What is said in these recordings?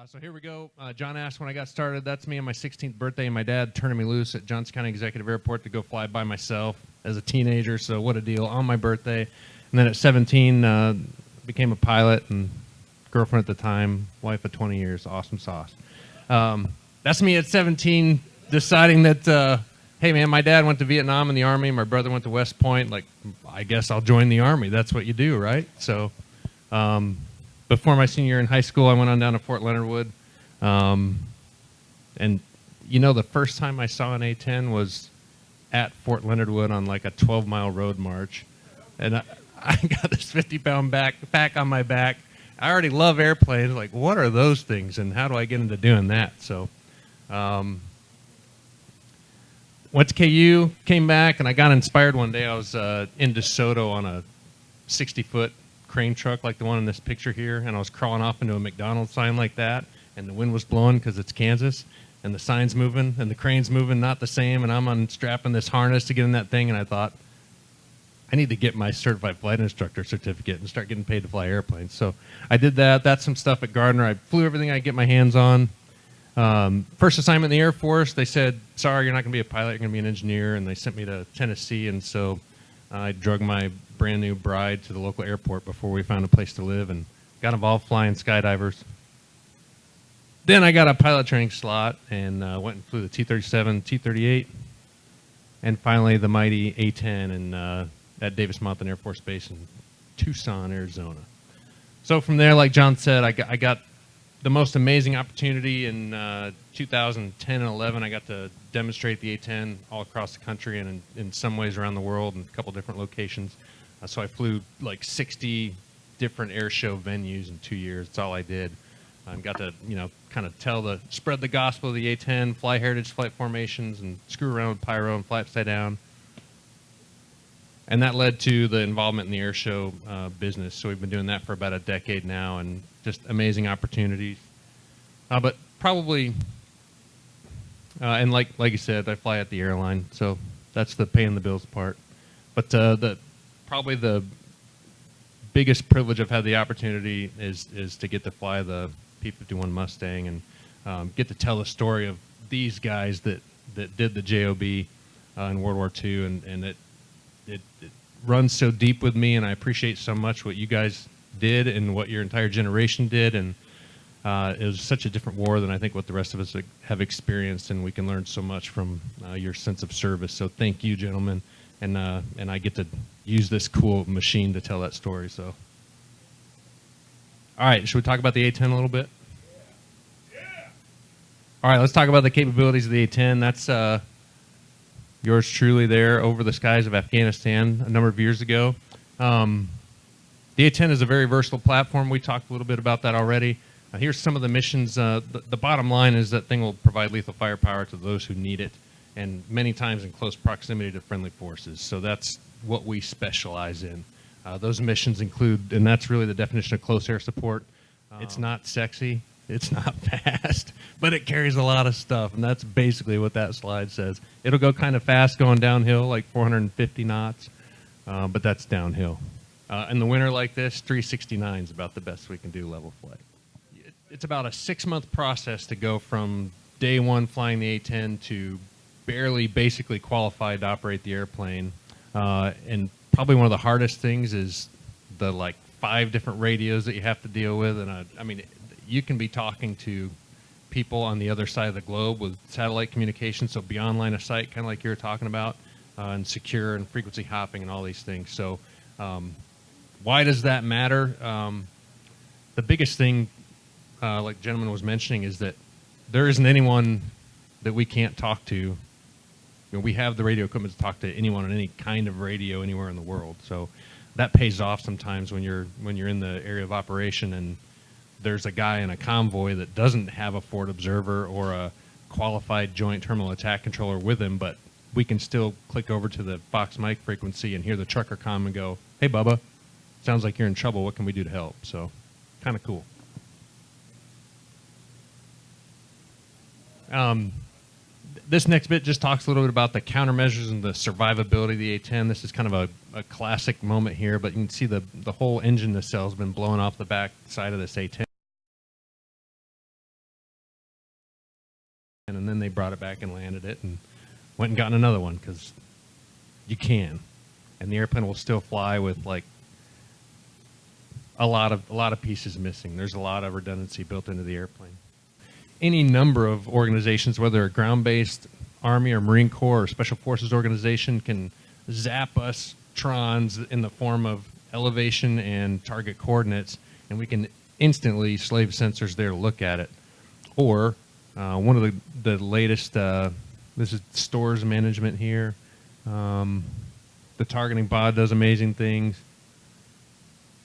So here we go. John asked when I got started. That's me on my 16th birthday, and my dad turning me loose at Johnson County Executive Airport to go fly by myself as a teenager. So what a deal on my birthday. And then at 17, became a pilot and girlfriend at the time, wife of 20 years, awesome sauce. That's me at 17 deciding that, hey, man, my dad went to Vietnam in the Army. My brother went to West Point. Like, I guess I'll join the Army. That's what you do, right? So before my senior year in high school, I went on down to Fort Leonard Wood. And, you know, the first time I saw an A-10 was at Fort Leonard Wood on like a 12-mile road march. And I got this 50-pound backpack on my back. I already love airplanes. Like, what are those things, and how do I get into doing that? So went to KU, came back, and I got inspired one day. I was in DeSoto on a 60-foot crane truck like the one in this picture here, and I was crawling off into a McDonald's sign like that, and the wind was blowing because it's Kansas, and the sign's moving, and the crane's moving, not the same, and I'm unstrapping this harness to get in that thing, and I thought, I need to get my certified flight instructor certificate and start getting paid to fly airplanes. So I did that. That's some stuff at Gardner. I flew everything I could get my hands on. First assignment in the Air Force, they said, sorry, you're not going to be a pilot, you're going to be an engineer, and they sent me to Tennessee, and so I drug my brand new bride to the local airport before we found a place to live and got involved flying skydivers. Then I got a pilot training slot and went and flew the T-37, T-38, and finally the mighty A-10 at Davis Monthan Air Force Base in Tucson, Arizona. So from there, like John said, I got the most amazing opportunity in 2010 and 11. I got to demonstrate the A-10 all across the country and in some ways around the world in a couple different locations. So I flew like 60 different air show venues in 2 years. That's all I did. Got to, you know, kind of spread the gospel of the A-10, fly heritage flight formations, and screw around with pyro and fly upside down. And that led to the involvement in the air show business. So we've been doing that for about a decade now, and just amazing opportunities. But probably, and like you said, I fly at the airline, so that's the paying the bills part. But probably the biggest privilege I've had the opportunity is to get to fly the P-51 Mustang and get to tell the story of these guys that did the JOB in World War II, and it runs so deep with me, and I appreciate so much what you guys did and what your entire generation did, and it was such a different war than I think what the rest of us have experienced, and we can learn so much from your sense of service. So thank you, gentlemen, and I get to use this cool machine to tell that story. So, all right, should we talk about the A-10 a little bit? Yeah. All right, let's talk about the capabilities of the A-10. That's yours truly there over the skies of Afghanistan a number of years ago. The A-10 is a very versatile platform. We talked a little bit about that already. Here's some of the missions. The bottom line is that thing will provide lethal firepower to those who need it, and many times in close proximity to friendly forces. So that's what we specialize in. Those missions include, and that's really the definition of close air support. It's not sexy. It's not fast, but it carries a lot of stuff, and that's basically what that slide says. It'll go kind of fast going downhill, like 450 knots, but that's downhill. In the winter like this, 369 is about the best we can do level flight. It's about a 6-month process to go from day one flying the A-10 to barely basically qualified to operate the airplane. And probably one of the hardest things is the like 5 different radios that you have to deal with. And I mean, you can be talking to people on the other side of the globe with satellite communication, so beyond line of sight, kind of like you were talking about, and secure and frequency hopping and all these things. So why does that matter? The biggest thing, like the gentleman was mentioning, is that there isn't anyone that we can't talk to. You know, we have the radio equipment to talk to anyone on any kind of radio anywhere in the world. So that pays off sometimes when you're in the area of operation and there's a guy in a convoy that doesn't have a forward observer or a qualified joint terminal attack controller with him, but we can still click over to the Fox mic frequency and hear the trucker come and go, "Hey, Bubba, sounds like you're in trouble. What can we do to help?" So, kind of cool. This next bit just talks a little bit about the countermeasures and the survivability of the A-10. This is kind of a classic moment here, but you can see the whole engine nacelle has been blown off the back side of this A-10. And then they brought it back and landed it and went and gotten another one because you can. And the airplane will still fly with like a lot of pieces missing. There's a lot of redundancy built into the airplane. Any number of organizations, whether a ground-based Army or Marine Corps or Special Forces organization, can zap us trons in the form of elevation and target coordinates, and we can instantly slave sensors there to look at it. Or one of the latest, this is stores management here. The targeting pod does amazing things.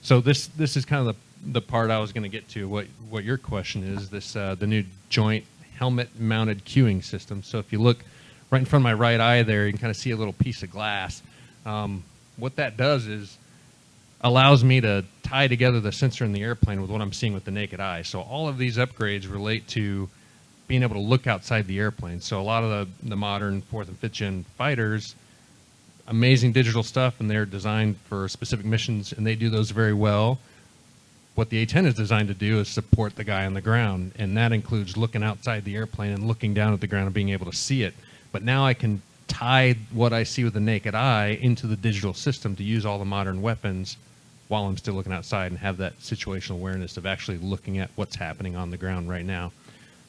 So this is kind of the part I was going to get to. What your question is, this the new joint helmet mounted cueing system. So if you look right in front of my right eye there, you can kind of see a little piece of glass. What that does is allows me to tie together the sensor in the airplane with what I'm seeing with the naked eye. So all of these upgrades relate to being able to look outside the airplane. So a lot of the modern 4th and 5th gen fighters, amazing digital stuff, and they're designed for specific missions, and they do those very well. What the A-10 is designed to do is support the guy on the ground, and that includes looking outside the airplane and looking down at the ground and being able to see it. But now I can tie what I see with the naked eye into the digital system to use all the modern weapons while I'm still looking outside and have that situational awareness of actually looking at what's happening on the ground right now.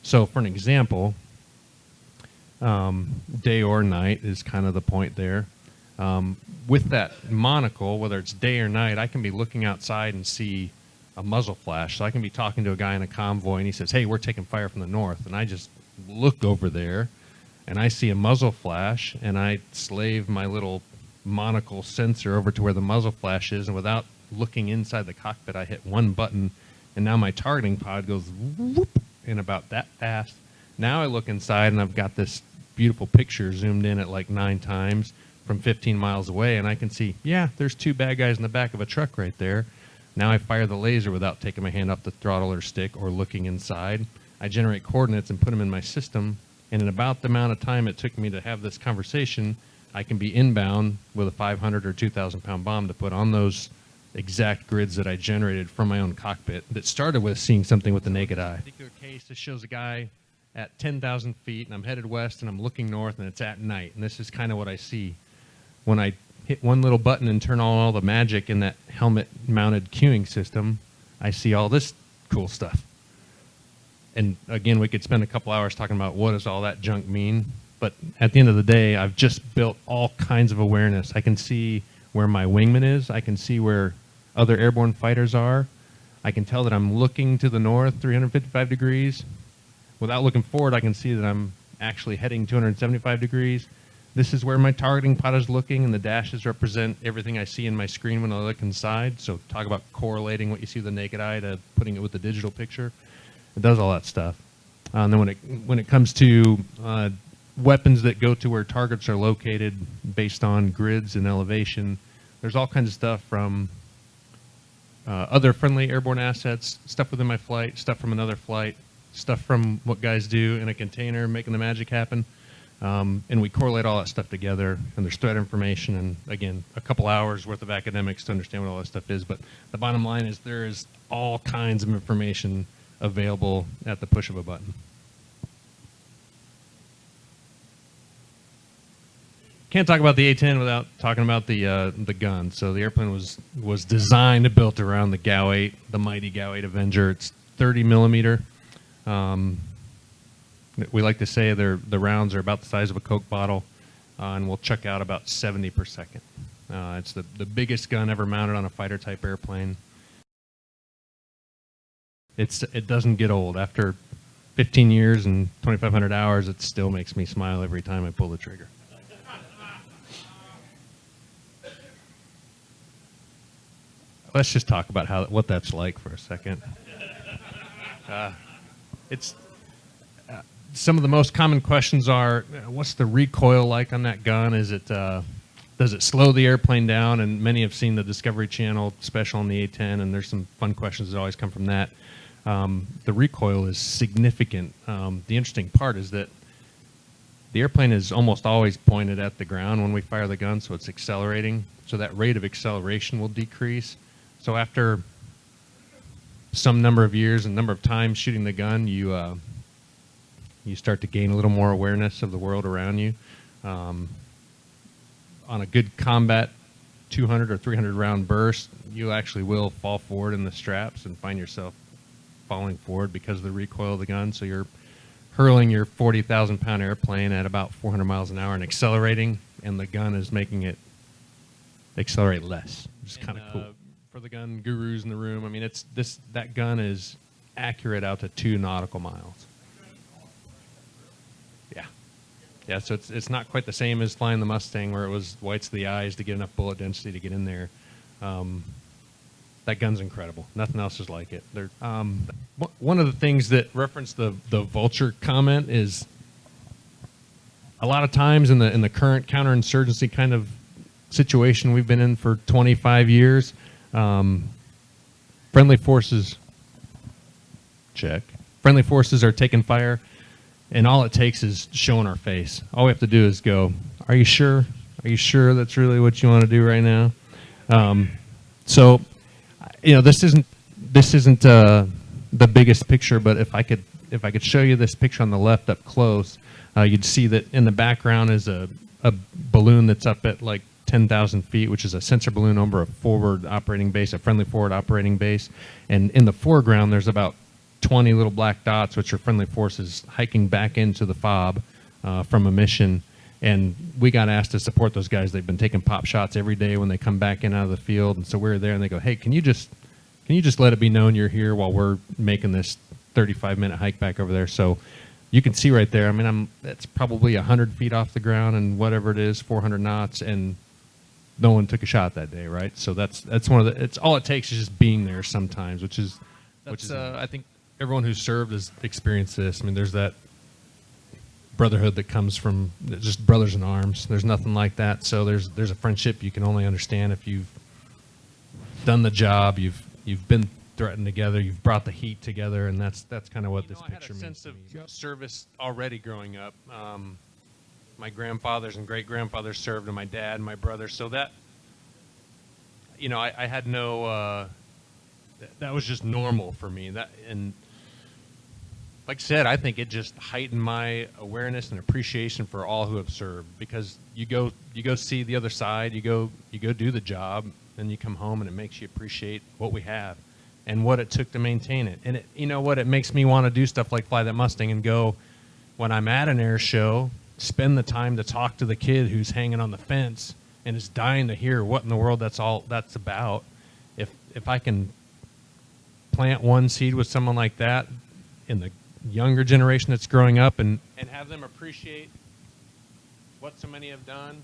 So for an example, day or night is kind of the point there. With that monocle, whether it's day or night, I can be looking outside and see a muzzle flash. So I can be talking to a guy in a convoy and he says, "Hey, we're taking fire from the north." And I just look over there and I see a muzzle flash, and I slave my little monocle sensor over to where the muzzle flash is, and without looking inside the cockpit, I hit one button, and now my targeting pod goes whoop in about that fast. Now I look inside and I've got this beautiful picture zoomed in at like 9 times from 15 miles away, and I can see, yeah, there's 2 bad guys in the back of a truck right there. Now I fire the laser without taking my hand off the throttle or stick or looking inside. I generate coordinates and put them in my system, and in about the amount of time it took me to have this conversation, I can be inbound with a 500 or 2,000 pound bomb to put on those exact grids that I generated from my own cockpit that started with seeing something with the naked eye. In this particular case, this shows a guy at 10,000 feet, and I'm headed west, and I'm looking north, and it's at night, and this is kind of what I see. When I hit one little button and turn on all the magic in that helmet-mounted cueing system, I see all this cool stuff. And again, we could spend a couple hours talking about what does all that junk mean, but at the end of the day, I've just built all kinds of awareness. I can see where my wingman is. I can see where other airborne fighters are. I can tell that I'm looking to the north 355 degrees. Without looking forward, I can see that I'm actually heading 275 degrees. This is where my targeting pod is looking, and the dashes represent everything I see in my screen when I look inside. So talk about correlating what you see with the naked eye to putting it with the digital picture. It does all that stuff. And then when it comes to weapons that go to where targets are located based on grids and elevation, there's all kinds of stuff from other friendly airborne assets, stuff within my flight, stuff from another flight, stuff from what guys do in a container, making the magic happen. And we correlate all that stuff together, and there's threat information, and again, a couple hours worth of academics to understand what all that stuff is. But the bottom line is there is all kinds of information available at the push of a button. Can't talk about the A-10 without talking about the gun. So the airplane was designed and built around the GAU-8, the mighty GAU-8 Avenger. It's 30 millimeter. We like to say the rounds are about the size of a Coke bottle, and will chuck out about 70 per second. It's the biggest gun ever mounted on a fighter type airplane. It doesn't get old. After 15 years and 2,500 hours, it still makes me smile every time I pull the trigger. Let's just talk about what that's like for a second. It's some of the most common questions are, what's the recoil like on that gun? Is it does it slow the airplane down? And many have seen the Discovery Channel special on the A-10, and there's some fun questions that always come from that. The recoil is significant. The interesting part is that the airplane is almost always pointed at the ground when we fire the gun, so it's accelerating. So that rate of acceleration will decrease. So after some number of years and number of times shooting the gun, you start to gain a little more awareness of the world around you. On a good combat 200 or 300 round burst, you actually will fall forward in the straps and find yourself falling forward because of the recoil of the gun. So you're hurling your 40,000-pound airplane at about 400 miles an hour and accelerating, and the gun is making it accelerate less. It's kind of cool. For the gun gurus in the room, I mean, that gun is accurate out to 2 nautical miles. Yeah, so it's not quite the same as flying the Mustang, where it was whites of the eyes to get enough bullet density to get in there. That gun's incredible. Nothing else is like it. One of the things that referenced the vulture comment is a lot of times in the current counterinsurgency kind of situation we've been in for 25 years, friendly forces are taking fire, and all it takes is showing our face. All we have to do is go, "Are you sure? Are you sure that's really what you want to do right now?" So, this isn't the biggest picture, but if I could show you this picture on the left up close, you'd see that in the background is a balloon that's up at like 10,000 feet, which is a sensor balloon over a forward operating base, a friendly forward operating base. And in the foreground, there's about 20 little black dots, which are friendly forces hiking back into the FOB from a mission. And we got asked to support those guys. They've been taking pop shots every day when they come back in out of the field. And so we're there, and they go, "Hey, can you just let it be known you're here while we're making this 35-minute hike back over there?" So you can see right there. I mean, that's probably 100 feet off the ground, and whatever it is, 400 knots, and no one took a shot that day, right? So that's one of the. It's all it takes is just being there sometimes, which is I think everyone who's served has experienced this. I mean, there's that brotherhood that comes from just brothers in arms. There's nothing like that. So there's a friendship you can only understand if you've done the job, you've been threatened together, you've brought the heat together, and that's kind of what this picture means. I had a sense of service already growing up. My grandfathers and great grandfathers served, and my dad and my brother. So that, I had no. That was just normal for me. And like I said, I think it just heightened my awareness and appreciation for all who have served, because you go see the other side, you go do the job, and you come home, and it makes you appreciate what we have and what it took to maintain it. And it makes me want to do stuff like fly that Mustang and go, when I'm at an air show, spend the time to talk to the kid who's hanging on the fence and is dying to hear what in the world that's about. If I can plant one seed with someone like that in the younger generation that's growing up, and have them appreciate what so many have done,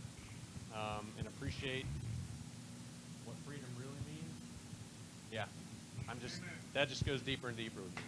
and appreciate what freedom really means. Yeah, that just goes deeper and deeper with me.